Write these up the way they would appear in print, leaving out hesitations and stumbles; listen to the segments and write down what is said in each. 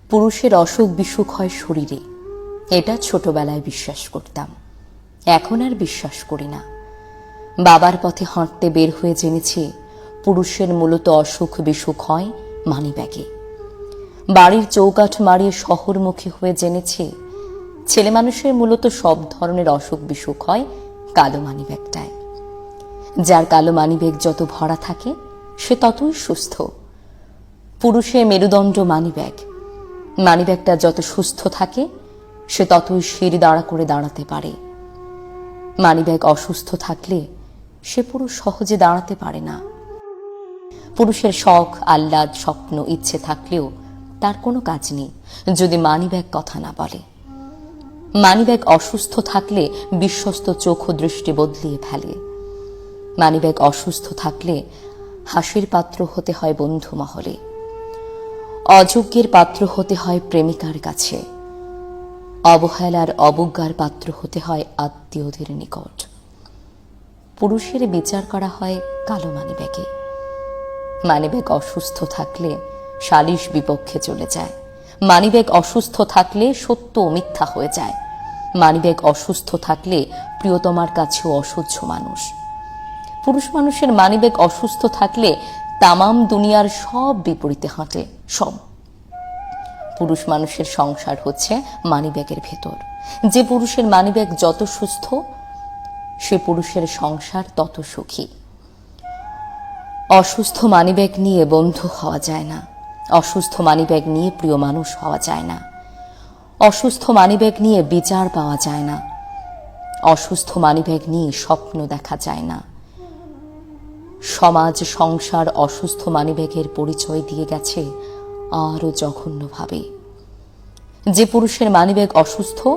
পুরুষের অসুখ বিসুখ হয় শরীরে, এটা ছোটবেলায় বিশ্বাস করতাম। এখন আর বিশ্বাস করি না। বাবার পথে হাঁটতে বের হয়ে জেনেছি পুরুষের মূলত অসুখ বিসুখ হয় মানিব্যাগে। বাড়ির চৌকাঠ মারিয়ে শহরমুখী হয়ে জেনেছি ছেলে মানুষের মূলত সব ধরনের অসুখ বিসুখ হয় কালো মানিব্যাগটায়। যার কালো মানিব্যাগ যত ভরা থাকে সে ততই সুস্থ। পুরুষের মেরুদণ্ড মানিব্যাগ। মানিব্যাগটা যত সুস্থ থাকে সে ততই শির দাঁড়া করে দাঁড়াতে পারে। মানিব্যাগ অসুস্থ থাকলে সে পুরুষ সহজে দাঁড়াতে পারে না। পুরুষের শখ, আহ্লাদ, স্বপ্ন, ইচ্ছে থাকলেও তার কোনো কাজ নেই যদি মানিব্যাগ কথা না বলে। মানিব্যাগ অসুস্থ থাকলে বিশ্বস্ত চোখ ও দৃষ্টি বদলিয়ে ফেলে। মানিব্যাগ অসুস্থ থাকলে হাসির পাত্র হতে হয় বন্ধু মহলে, অযোগ্যের পাত্র হতে হয় প্রেমিকার কাছে, অবহেলার অবজ্ঞার পাত্র হতে হয় আত্মীয়দের নিকট। পুরুষের বিচার করা হয় কালো মানিব্যাগে। মানিব্যাগ অসুস্থ থাকলে সালিশ বিপক্ষে চলে যায়। মানিব্যাগ অসুস্থ থাকলে সত্য মিথ্যা হয়ে যায়। মানিব্যাগ অসুস্থ থাকলে প্রিয়তমার কাছেও অসহ্য মানুষ। পুরুষ মানুষের মানিব্যাগ অসুস্থ থাকলে তামাম দুনিয়ার সব বিপরীতে হাঁটে। সব পুরুষ মানুষের সংসার হচ্ছে মানিব্যাগের ভেতর। যে পুরুষের মানিব্যাগ যত সুস্থ সে পুরুষের সংসার তত সুখী। অসুস্থ মানিব্যাগ নিয়ে বন্ধু হওয়া যায় না। অসুস্থ মানিব্যাগ নিয়ে প্রিয় মানুষ হওয়া যায় না। অসুস্থ মানিব্যাগ নিয়ে বিচার পাওয়া যায় না। অসুস্থ মানিব্যাগ নিয়ে স্বপ্ন দেখা যায় না। সমাজ সংসার অসুস্থ মানিব্যাগের পরিচয় দিয়ে গেছে আরো জঘন্যভাবে। যে পুরুষের মানিব্যাগ অসুস্থ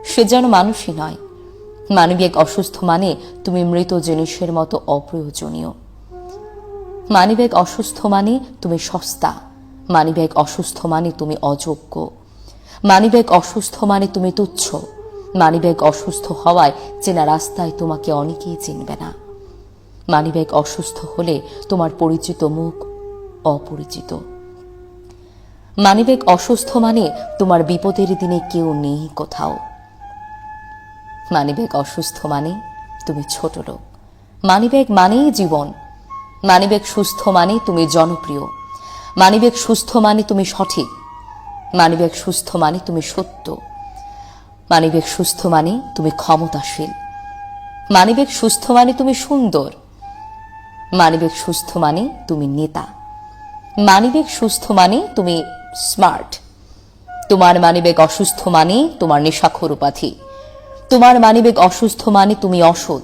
সে যেন মানুষই নয়। মানিব্যাগ অসুস্থ মানে তুমি মৃত জিনিসের মতো অপ্রয়োজনীয়। মানিব্যাগ অসুস্থ মানে তুমি সস্তা। মানিব্যাগ অসুস্থ মানে তুমি অযোগ্য। মানিব্যাগ অসুস্থ মানে তুমি তুচ্ছ। মানিব্যাগ অসুস্থ হওয়ায় চেনা রাস্তায় তোমাকে অনেকেই চিনবে না। মানিব্যাগ অসুস্থ হলে তোমার পরিচিত মুখ অপরিচিত। মানিব্যাগ অসুস্থ মানে তোমার বিপদের দিনে কেউ নেই কোথাও। মানিব্যাগ অসুস্থ মানে তুমি ছোট লোক। মানিব্যাগ মানেই জীবন। মানিব্যাগ সুস্থ মানে তুমি জনপ্রিয়। মানিব্যাগ সুস্থ মানে তুমি সঠিক। মানিব্যাগ সুস্থ মানে তুমি সত্য। মানিব্যাগ সুস্থ মানে তুমি ক্ষমতাশীল। মানিব্যাগ সুস্থ মানে তুমি সুন্দর। মানিব্যাগ সুস্থ মানে তুমি নেতা। মানিব্যাগ সুস্থ মানে তুমি স্মার্ট। তোমার মানিব্যাগ অসুস্থ মানে তোমার নেশাখোর উপাধি। তোমার মানিব্যাগ অসুস্থ মানে তুমি অসৎ।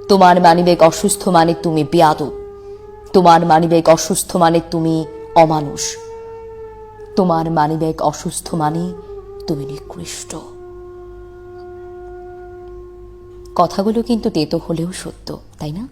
তোমার মানিব্যাগ অসুস্থ মানে তুমি বেয়াদব। তোমার মানিব্যাগ অসুস্থ মানে তুমি অমানুষ। তোমার মানিব্যাগ অসুস্থ মানে তুমি নিকৃষ্ট। কথাগুলো কিন্তু তেতো হলেও সত্য, তাই না?